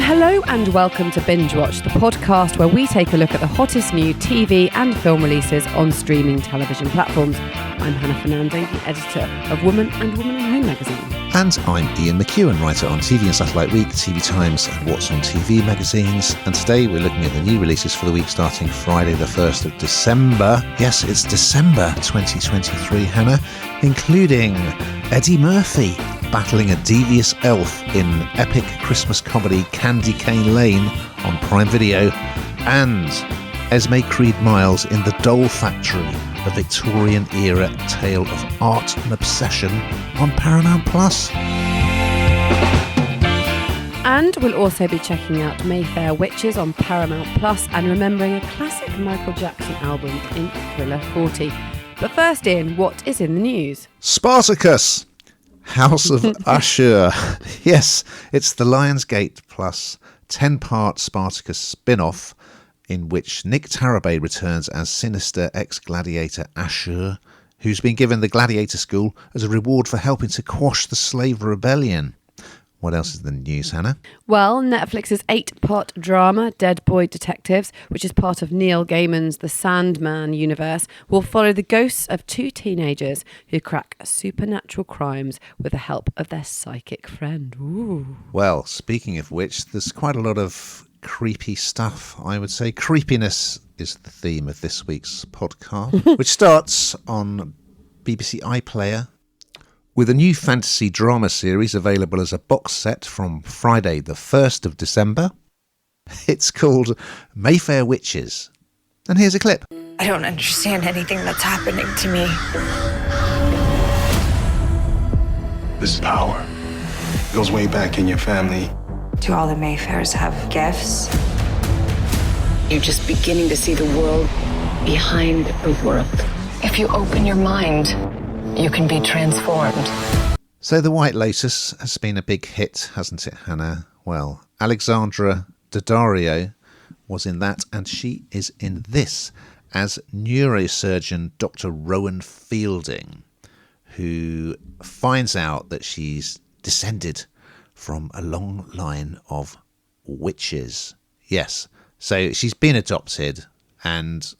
hello and welcome to Bingewatch, the podcast where we take a look at the hottest new TV and film releases on streaming television platforms. I'm Hannah Fernando, the editor of Woman and Woman and Home magazine. And I'm Ian MacEwan, writer on TV and Satellite Week, TV Times and What's on TV magazines. And today we're looking at the new releases for the week starting Friday the 1st of December. Yes, it's December 2023, Hannah, including Eddie Murphy battling a devious elf in epic Christmas comedy Candy Cane Lane on Prime Video, and Esme Creed Miles in The Doll Factory, a Victorian era tale of art and obsession on Paramount Plus. And we'll also be checking out Maufair Witches on Paramount Plus and remembering a classic Michael Jackson album in Thriller 40. But first, Ian, what is in the news? Spartacus! House of Usher. Yes, it's the Lionsgate Plus 10-part Spartacus spin-off in which Nick Tarabay returns as sinister ex-gladiator Ashur, who's been given the gladiator school as a reward for helping to quash the slave rebellion. What else is in the news, Hannah? Well, Netflix's 8-part drama, Dead Boy Detectives, which is part of Neil Gaiman's The Sandman universe, will follow the ghosts of 2 teenagers who crack supernatural crimes with the help of their psychic friend. Ooh. Well, speaking of which, there's quite a lot of creepy stuff, I would say. Creepiness is the theme of this week's podcast, which starts on BBC iPlayer with a new fantasy drama series available as a box set from Friday the 1st of December. It's called Maufair Witches. And here's a clip. I don't understand anything that's happening to me. This power goes way back in your family. Do all the Mayfairs have gifts? You're just beginning to see the world behind the world. If you open your mind, you can be transformed. So The White Lotus has been a big hit, hasn't it, Hannah? Well, Alexandra Daddario was in that, and she is in this as neurosurgeon Dr. Rowan Fielding, who finds out that she's descended from a long line of witches. Yes, so she's been adopted, and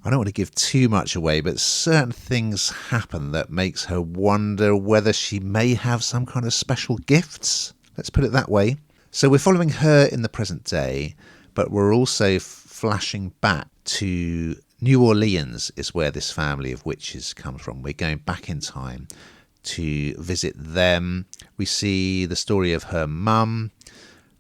I don't want to give too much away, but certain things happen that makes her wonder whether she may have some kind of special gifts. Let's put it that way. So we're following her in the present day, but we're also flashing back to New Orleans is where this family of witches comes from. We're going back in time to visit them. We see the story of her mum.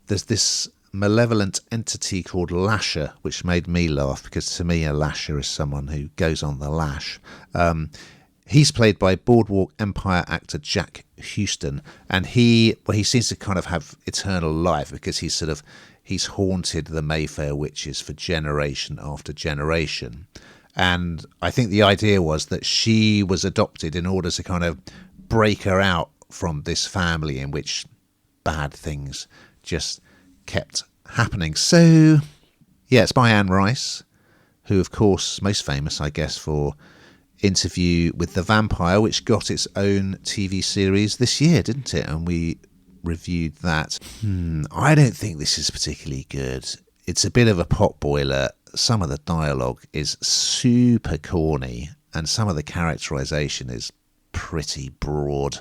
There's this malevolent entity called Lasher, which made me laugh because to me a Lasher is someone who goes on the lash. He's played by Boardwalk Empire actor Jack Houston, and he seems to kind of have eternal life because he's haunted the Mayfair Witches for generation after generation. And I think the idea was that she was adopted in order to kind of break her out from this family in which bad things just kept happening. So, yeah, it's by Anne Rice, who, of course, most famous, I guess, for Interview with the Vampire, which got its own TV series this year, didn't it? And we reviewed that. I don't think this is particularly good. It's a bit of a potboiler. Some of the dialogue is super corny, and some of the characterization is pretty broad,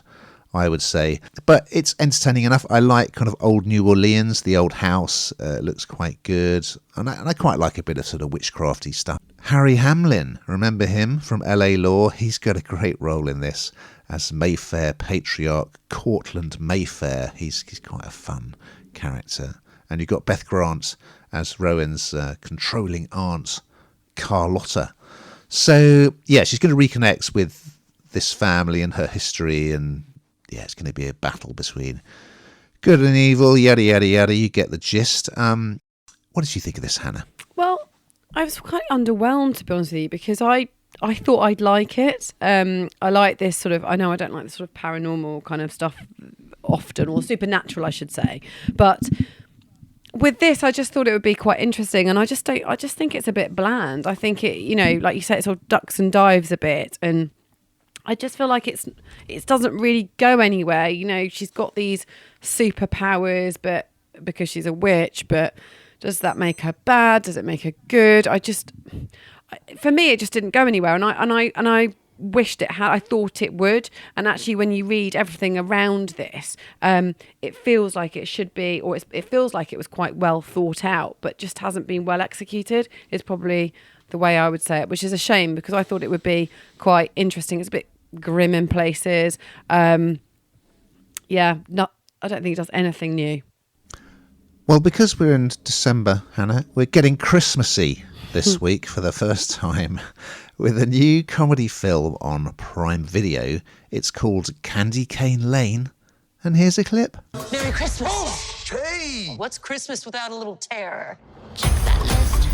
I would say. But it's entertaining enough. I like kind of old New Orleans. The old house looks quite good. And I quite like a bit of sort of witchcrafty stuff. Harry Hamlin, remember him from LA Law? He's got a great role in this as Mayfair patriarch Cortland Mayfair. He's quite a fun character. And you've got Beth Grant as Rowan's controlling aunt, Carlotta. So, yeah, she's going to reconnect with this family and her history, and yeah, it's going to be a battle between good and evil, yada, yada, yada. You get the gist. What did you think of this, Hannah? Well, I was quite underwhelmed, to be honest with you, because I thought I'd like it. I like this sort of, I know I don't like this sort of paranormal kind of stuff often, or supernatural, I should say. But with this, I just thought it would be quite interesting, and I just think it's a bit bland. I think it, you know, like you say, it sort of ducks and dives a bit, and I just feel like it doesn't really go anywhere. You know, she's got these superpowers, but because she's a witch, but does that make her bad? Does it make her good? For me, it just didn't go anywhere, and I wished it had. I thought it would, and actually, when you read everything around this, it feels like it should be, or it feels like it was quite well thought out, but just hasn't been well executed. Is probably the way I would say it, which is a shame because I thought it would be quite interesting. It's a bit grim in places. I don't think it does anything new. Well, because we're in December, Hannah, we're getting Christmassy this week for the first time with a new comedy film on Prime Video. It's called Candy Cane Lane, and here's a clip. Merry Christmas. Oh, hey! What's Christmas without a little terror? Check that list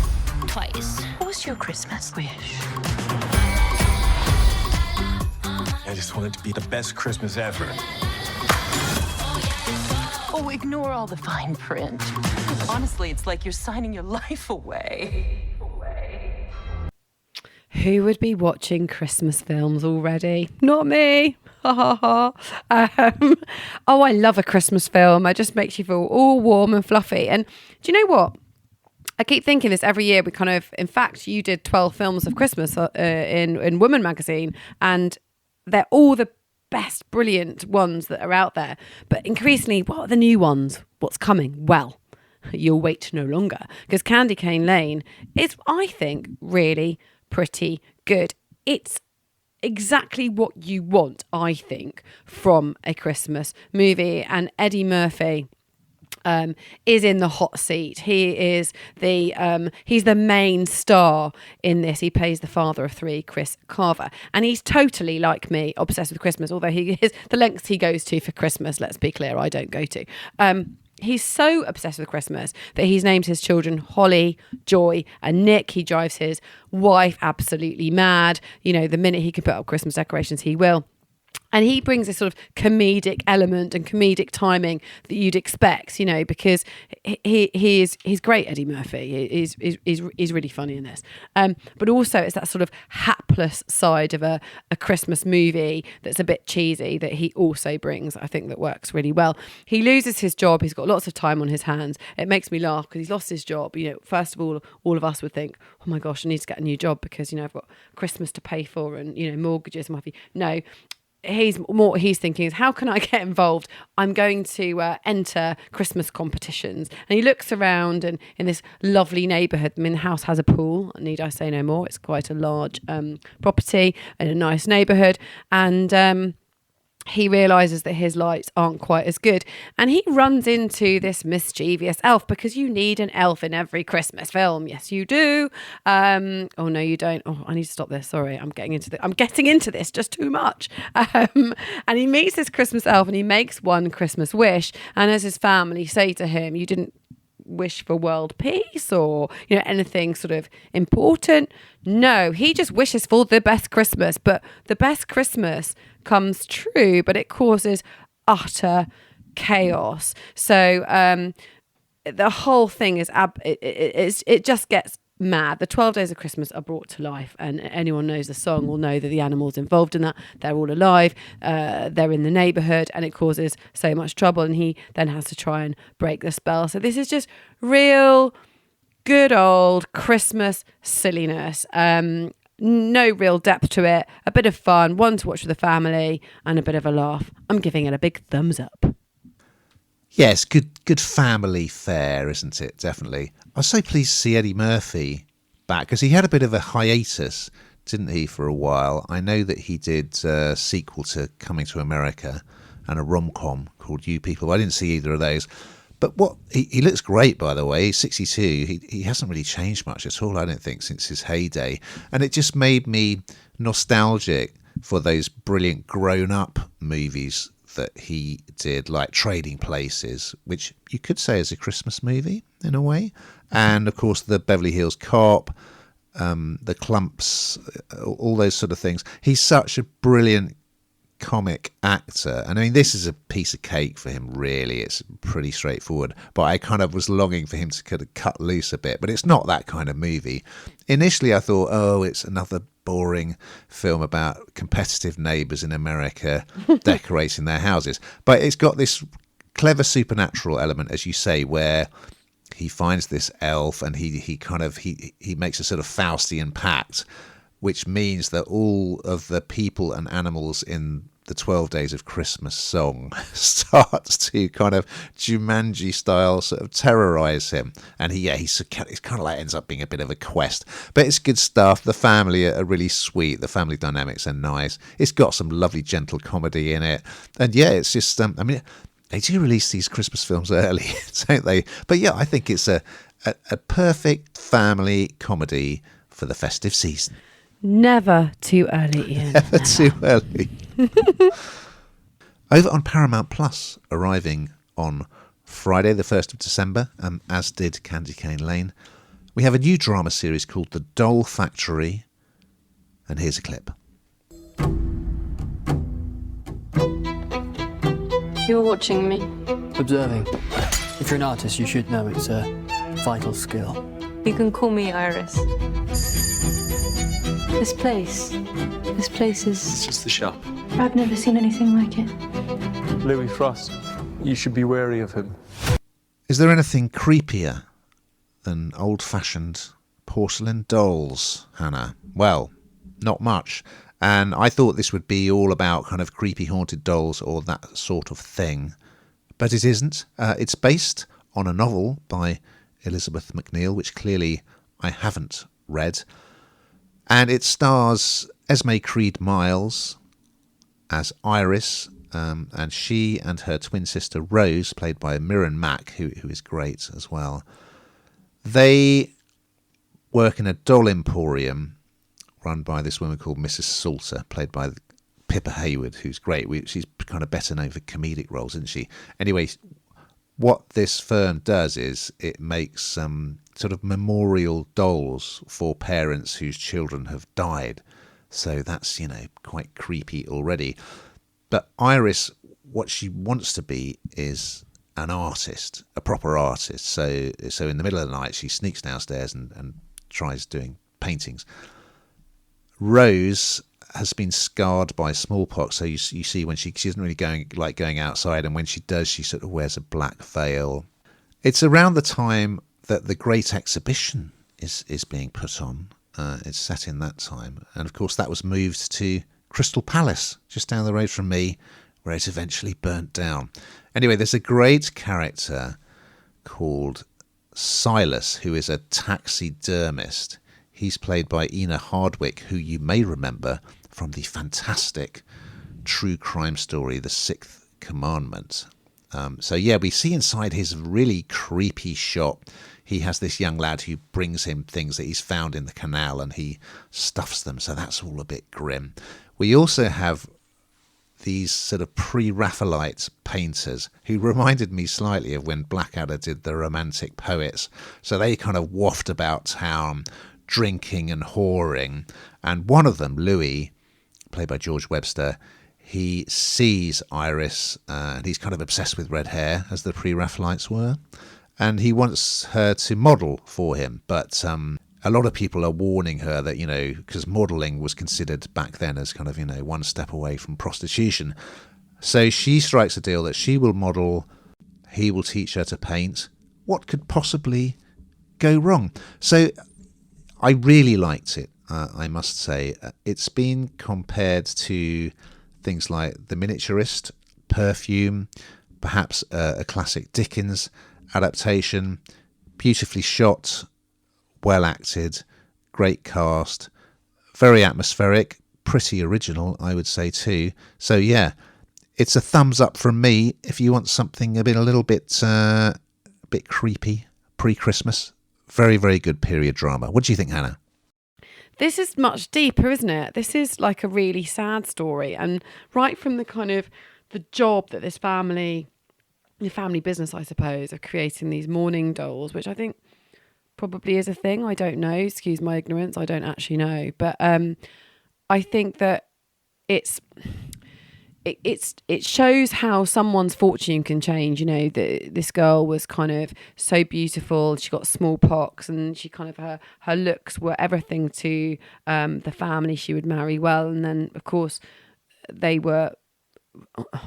twice. What was your Christmas wish? I just want it to be the best Christmas ever. Oh, ignore all the fine print. Honestly, it's like you're signing your life away. Who would be watching Christmas films already? Not me. Ha ha ha. I love a Christmas film. It just makes you feel all warm and fluffy. And do you know what? I keep thinking this every year. We kind of, in fact, you did 12 films of Christmas in Woman magazine, and they're all the best, brilliant ones that are out there. But increasingly, what are the new ones? What's coming? Well, you'll wait no longer, because Candy Cane Lane is, I think, really pretty good. It's exactly what you want, I think, from a Christmas movie. And Eddie Murphy is in the hot seat. He's the main star in this. He plays the father of three, Chris Carver, and he's totally like me, obsessed with Christmas. Although he is, the lengths he goes to for Christmas, let's be clear, I don't go to. He's so obsessed with Christmas that he's named his children Holly, Joy, and Nick. He drives his wife absolutely mad. You know, the minute he can put up Christmas decorations, he will. And he brings this sort of comedic element and comedic timing that you'd expect, you know, because he's great, Eddie Murphy. He's really funny in this. But also it's that sort of hapless side of a Christmas movie that's a bit cheesy that he also brings, I think, that works really well. He loses his job. He's got lots of time on his hands. It makes me laugh because he's lost his job. You know, first of all of us would think, oh my gosh, I need to get a new job because, you know, I've got Christmas to pay for and, you know, mortgages and what have you. No. He's thinking is, how can I get involved? I'm going to enter Christmas competitions. And he looks around, and in this lovely neighbourhood, I mean, the house has a pool, need I say no more. It's quite a large property in a nice neighbourhood. And he realises that his lights aren't quite as good. And he runs into this mischievous elf, because you need an elf in every Christmas film. Yes, you do. Oh, no, you don't. Oh, I need to stop this. Sorry, I'm getting into this just too much. And he meets this Christmas elf, and he makes one Christmas wish. And as his family say to him, you didn't wish for world peace or, you know, anything sort of important. No, he just wishes for the best Christmas. But the best Christmas comes true, but it causes utter chaos. So the whole thing is it just gets mad. The 12 days of Christmas are brought to life, and anyone knows the song will know that the animals involved in that, they're all alive, they're in the neighbourhood, and it causes so much trouble, and he then has to try and break the spell. So this is just real good old Christmas silliness. No real depth to it, a bit of fun, one to watch with the family, and a bit of a laugh. I'm giving it a big thumbs up. Yes, good family fare, isn't it? Definitely. I was so pleased to see Eddie Murphy back, because he had a bit of a hiatus, didn't he, for a while. I know that he did a sequel to Coming to America and a rom-com called You People. I didn't see either of those. But he looks great, by the way. He's 62. He hasn't really changed much at all, I don't think, since his heyday. And it just made me nostalgic for those brilliant grown-up movies that he did, like Trading Places, which you could say is a Christmas movie in a way. And, of course, the Beverly Hills Cop, the Clumps, all those sort of things. He's such a brilliant comic actor, and I mean, this is a piece of cake for him, really. It's pretty straightforward, but I kind of was longing for him to kind of cut loose a bit. But it's not that kind of movie. Initially I thought, oh, it's another boring film about competitive neighbours in America decorating their houses, but it's got this clever supernatural element, as you say, where he finds this elf and he makes a sort of Faustian pact, which means that all of the people and animals in the 12 Days of Christmas song starts to kind of Jumanji style sort of terrorize him. And it's kind of like ends up being a bit of a quest. But it's good stuff. The family are really sweet. The family dynamics are nice. It's got some lovely gentle comedy in it. And yeah, it's just, they do release these Christmas films early, don't they? But yeah, I think it's a perfect family comedy for the festive season. Never too early, Ian. Never too early. Over on Paramount Plus, arriving on Friday the 1st of December, as did Candy Cane Lane, we have a new drama series called The Doll Factory, and here's a clip. You're watching me. Observing. If you're an artist, you should know it's a vital skill. You can call me Iris. This place is... It's just the shop. I've never seen anything like it. Louis Frost. You should be wary of him. Is there anything creepier than old-fashioned porcelain dolls, Hannah? Well, not much. And I thought this would be all about kind of creepy haunted dolls or that sort of thing. But it isn't. It's based on a novel by Elisabeth MacNeal, which clearly I haven't read. And it stars Esme Creed Miles as Iris, and she and her twin sister Rose, played by Mirren Mack, who is great as well. They work in a doll emporium run by this woman called Mrs. Salter, played by Pippa Hayward, who's great. She's kind of better known for comedic roles, isn't she? Anyway, what this firm does is it makes sort of memorial dolls for parents whose children have died. So that's, quite creepy already. But Iris, what she wants to be is an artist, a proper artist. So in the middle of the night, she sneaks downstairs and tries doing paintings. Rose has been scarred by smallpox, so you see when she isn't really going outside, and when she does, she sort of wears a black veil. It's around the time that the Great Exhibition is being put on. It's set in that time, and of course that was moved to Crystal Palace, just down the road from me, where it eventually burnt down. Anyway, there's a great character called Silas, who is a taxidermist. He's played by Ina Hardwick, who you may remember from the fantastic true crime story, The Sixth Commandment. We see inside his really creepy shop. He has this young lad who brings him things that he's found in the canal, and he stuffs them, so that's all a bit grim. We also have these sort of pre-Raphaelite painters who reminded me slightly of when Blackadder did the Romantic Poets. So they kind of waft about town, drinking and whoring, and one of them, Louis, played by George Webster, he sees Iris, and he's kind of obsessed with red hair, as the pre-Raphaelites were, and he wants her to model for him, but a lot of people are warning her that, because modelling was considered back then as kind of, one step away from prostitution. So she strikes a deal that she will model, he will teach her to paint. What could possibly go wrong? So I really liked it, I must say. It's been compared to things like The Miniaturist, Perfume, perhaps a classic Dickens adaptation, beautifully shot, well acted, great cast, very atmospheric, pretty original, I would say too. So yeah, it's a thumbs up from me if you want something a little bit creepy pre-Christmas. Very, very good period drama. What do you think, Hannah? This is much deeper, isn't it? This is like a really sad story, and right from the kind of the job that this family, the family business, I suppose, of creating these mourning dolls, which I think probably is a thing. I don't know. Excuse my ignorance. I don't actually know. But I think that it shows how someone's fortune can change. This girl was kind of so beautiful. She got smallpox, and she kind of her looks were everything to the family she would marry well. And then, of course, they were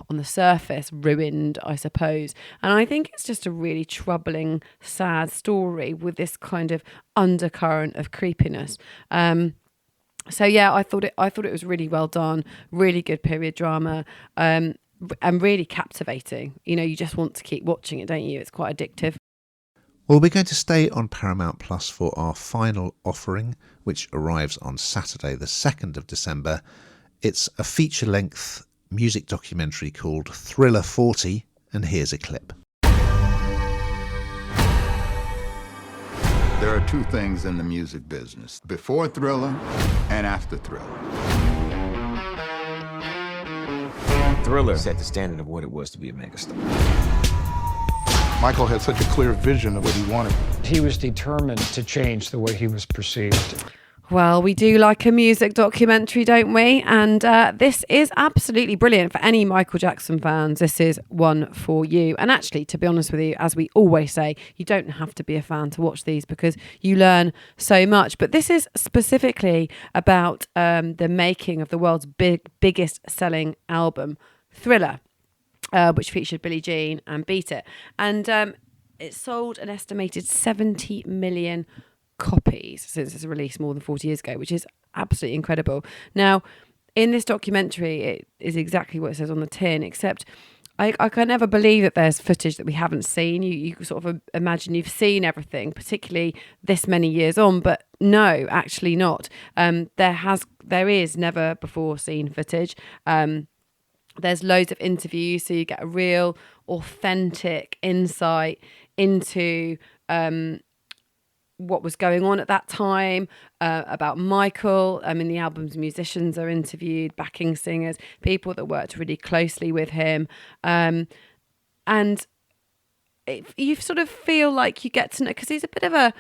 on the surface ruined, I suppose. And I think it's just a really troubling, sad story with this kind of undercurrent of creepiness. So yeah, I thought it was really well done, really good period drama, and really captivating. You just want to keep watching it, don't you? It's quite addictive. Well, we're going to stay on Paramount Plus for our final offering, which arrives on Saturday, the 2nd of December. It's a feature-length music documentary called Thriller 40, and here's a clip. There are two things in the music business: before Thriller and after Thriller. Thriller set the standard of what it was to be a megastar. Michael had such a clear vision of what he wanted. He was determined to change the way he was perceived. Well, we do like a music documentary, don't we? And this is absolutely brilliant for any Michael Jackson fans. This is one for you. And actually, to be honest with you, as we always say, you don't have to be a fan to watch these because you learn so much. But this is specifically about the making of the world's biggest selling album, Thriller, which featured Billie Jean and Beat It. And it sold an estimated 70 million copies since its release more than 40 years ago, which is absolutely incredible. Now, in this documentary, it is exactly what it says on the tin, except I can never believe that there's footage that we haven't seen. You sort of imagine you've seen everything, particularly this many years on, but no, actually not. There is never before seen footage. There's loads of interviews, so you get a real authentic insight into what was going on at that time, about Michael. The album's musicians are interviewed, backing singers, people that worked really closely with him. And you sort of feel like you get to know, because he's a bit of a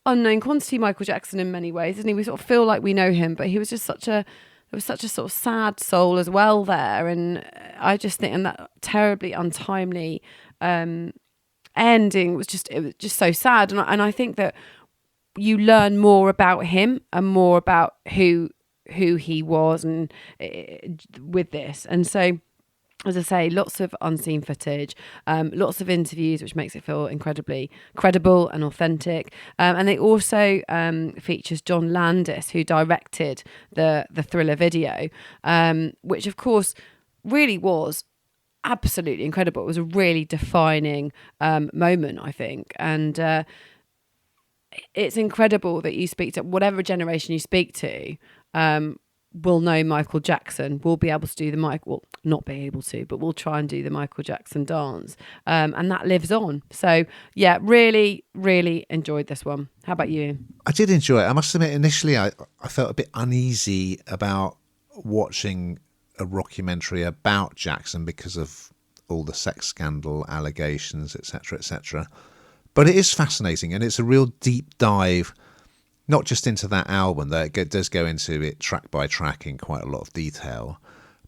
unknown quantity, Michael Jackson, in many ways, isn't he? We sort of feel like we know him, but he was just there was such a sort of sad soul as well there. And I just think, and that terribly untimely ending was just so sad. And I think that you learn more about him and more about who he was and with this. And so, as I say, lots of unseen footage, lots of interviews, which makes it feel incredibly credible and authentic. And it also features John Landis, who directed the Thriller video, which of course really was absolutely incredible. It was a really defining moment, I think. And it's incredible that you speak to whatever generation you speak to, will know Michael Jackson, will be able to do not be able to, but we'll try and do the Michael Jackson dance. And that lives on. So yeah, really, really enjoyed this one. How about you? I did enjoy it. I must admit, initially I felt a bit uneasy about watching a rockumentary about Jackson because of all the sex scandal allegations, etc., etc. But it is fascinating, and it's a real deep dive, not just into that album, though it does go into it track by track in quite a lot of detail,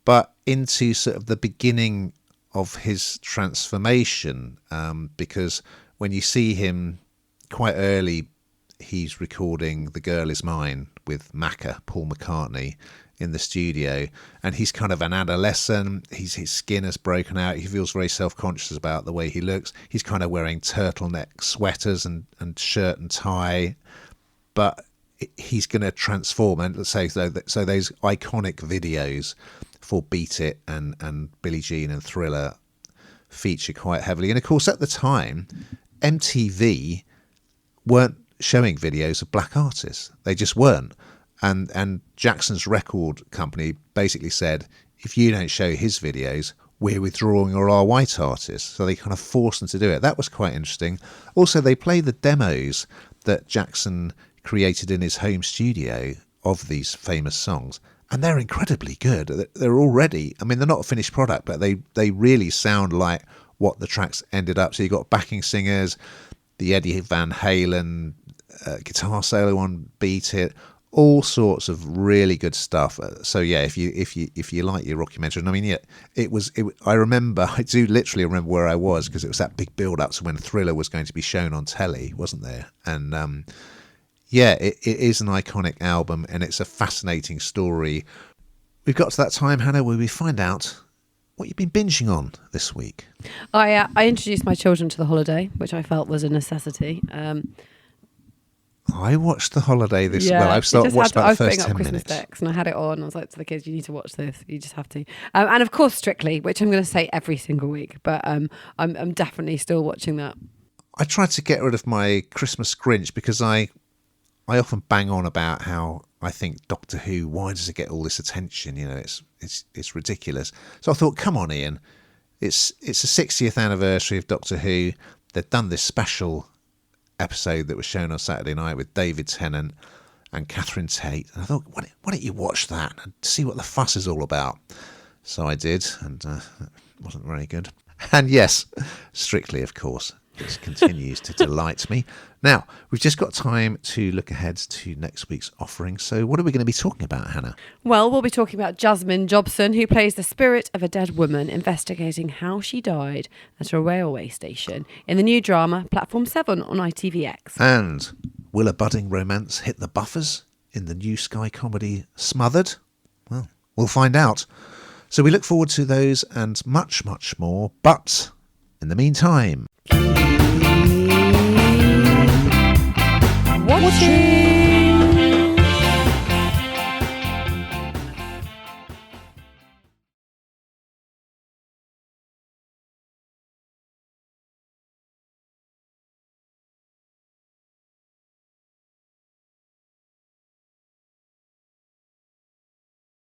but into sort of the beginning of his transformation, because when you see him quite early, he's recording The Girl Is Mine with Paul McCartney in the studio, and he's kind of an adolescent. His skin has broken out. He feels very self-conscious about the way he looks. He's kind of wearing turtleneck sweaters and shirt and tie, but he's going to transform. And let's say so those iconic videos for Beat It and Billie Jean and Thriller feature quite heavily. And of course, at the time, MTV weren't showing videos of black artists. They just weren't. And Jackson's record company basically said, if you don't show his videos, we're withdrawing all our white artists. So they kind of forced them to do it. That was quite interesting. Also, they play the demos that Jackson created in his home studio of these famous songs, and they're incredibly good. They're already, they're not a finished product, but they really sound like what the tracks ended up. So you've got backing singers, the Eddie Van Halen guitar solo on Beat It, all sorts of really good stuff. So yeah, if you like your rockumentary, I do literally remember where I was, because it was that big build up to when Thriller was going to be shown on telly, wasn't there? And yeah, it is an iconic album, and it's a fascinating story. We've got to that time, Hannah, where we find out what you've been binging on this week. I introduced my children to The Holiday, which I felt was a necessity. I watched The Holiday this. Well, I've watched about the first 10 Christmas minutes. decks, and I had it on. I was like to the kids, "You need to watch this. You just have to." And of course, Strictly, which I'm going to say every single week, but I'm definitely still watching that. I tried to get rid of my Christmas Grinch because I often bang on about how I think Doctor Who. Why does it get all this attention? You know, it's ridiculous. So I thought, come on, Ian. It's the 60th anniversary of Doctor Who. They've done this special episode that was shown on Saturday night with David Tennant and Catherine Tate, and I thought, why don't you watch that and see what the fuss is all about? So I did, and it wasn't very good. And yes, Strictly, of course, this continues to delight me. Now, we've just got time to look ahead to next week's offering. So what are we going to be talking about, Hannah? Well, we'll be talking about Jasmine Jobson, who plays the spirit of a dead woman investigating how she died at a railway station in the new drama Platform 7 on ITVX. And will a budding romance hit the buffers in the new Sky comedy Smothered? Well, we'll find out. So we look forward to those and much, much more. But in the meantime...